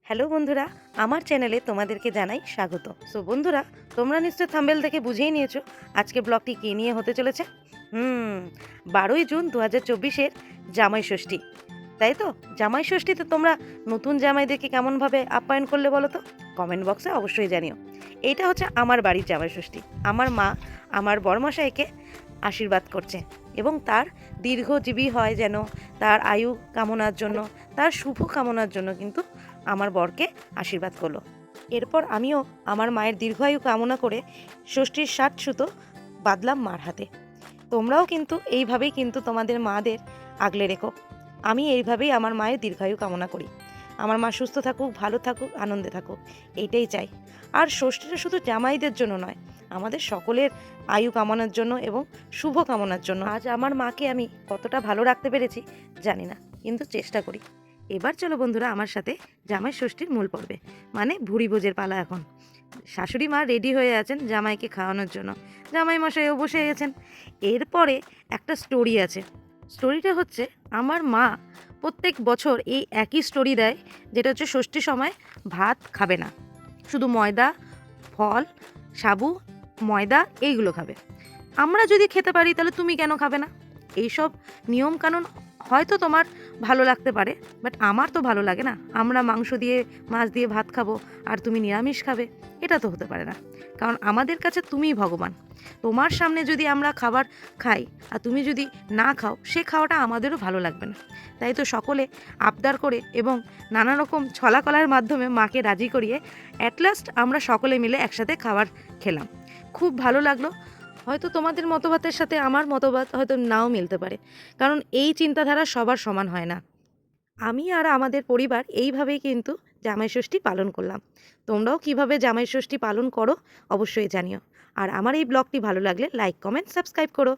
Hello বন্ধুরা, আমার চ্যানেলে তোমাদেরকে জানাই স্বাগত। সো বন্ধুরা, তোমরা নিশ্চয় থাম্বেল দেখে বুঝেই নিয়েছো আজকে ব্লগটি কী নিয়ে হতে চলেছে। 12ই জুন 2024-এর জামাই ষষ্ঠী, তাই তো? জামাই ষষ্ঠীতে তোমরা নতুন জামাইদেরকে কেমনভাবে আপ্যায়ন করলে বলো তো? কমেন্ট বক্সে অবশ্যই জানিও। এইটা হচ্ছে আমার বাড়ির জামাই ষষ্ঠী। আমার মা আমার বড়মশাইকে আশীর্বাদ করছে এবং তার দীর্ঘজীবী হয় যেন, তার আয়ু কামনার জন্য, তার শুভ কামনার জন্য কিন্তু আমার বরকে আশীর্বাদ করলো। এরপর আমিও আমার মায়ের দীর্ঘায়ু কামনা করে ষষ্ঠীর 60 সুতো বাঁধলাম মার হাতে। তোমরাও কিন্তু এইভাবেই কিন্তু তোমাদের মাদের আগলে রেখো। আমি এইভাবেই আমার মায়ের দীর্ঘায়ু কামনা করি। আমার মা সুস্থ থাকুক, ভালো থাকুক, আনন্দে থাকুক, এইটাই চাই। আর ষষ্ঠীটা শুধু জামাইদের জন্য নয়, আমাদের সকলের আয়ু কামনার জন্য এবং শুভ কামনার জন্য। আজ আমার মাকে আমি কতটা ভালো রাখতে পেরেছি জানি না, কিন্তু চেষ্টা করি। এবার চলো বন্ধুরা আমার সাথে জামাই ষষ্ঠীর মূল পর্বে, মানে ভুড়ি ভোজের পালা। এখন শাশুড়ি মা রেডি হয়ে আছেন জামাইকে খাওয়ানোর জন্য, জামাই মশাইও বসে গেছেন। এরপরে একটা স্টোরি আছে। স্টোরিটা হচ্ছে, আমার মা প্রত্যেক বছর এই একই স্টোরি দেয়, যেটা হচ্ছে ষষ্ঠীর সময় ভাত খাবে না, শুধু ময়দা, ফল, সাবু, ময়দা এইগুলো খাবে। আমরা যদি খেতে পারি তাহলে তুমি কেন খাবে না? এইসব নিয়মকানুন হয়তো তোমার ভালো লাগতে পারে, বাট আমার তো ভালো লাগে না। আমরা মাংস দিয়ে, মাছ দিয়ে ভাত খাবো আর তুমি নিরামিষ খাবে, এটা তো হতে পারে না। কারণ আমাদের কাছে তুমিই ভগবান। তোমার সামনে যদি আমরা খাবার খাই আর তুমি যদি না খাও, সে খাওয়াটা আমাদেরও ভালো লাগবে না। তাই তো সকলে আবদার করে এবং নানা রকম ছলাকলার মাধ্যমে মাকে রাজি করিয়ে অ্যাট লাস্ট আমরা সকলে মিলে একসাথে খাবার খেলাম। খুব ভালো লাগলো। হয়তো তোমাদের মতবাদের সাথে আমার মতবাদ হয়তো নাও মিলতে পারে, কারণ এই চিন্তাধারা সবার সমান হয় না। আমি আর আমাদের পরিবার এইভাবেই কিন্তু জামাই ষষ্ঠী পালন করলাম। তোমরাও কিভাবে জামাই ষষ্ঠী পালন করো অবশ্যই জানিও। আর আমার এই ব্লগটি ভালো লাগলে লাইক, কমেন্ট, সাবস্ক্রাইব করো।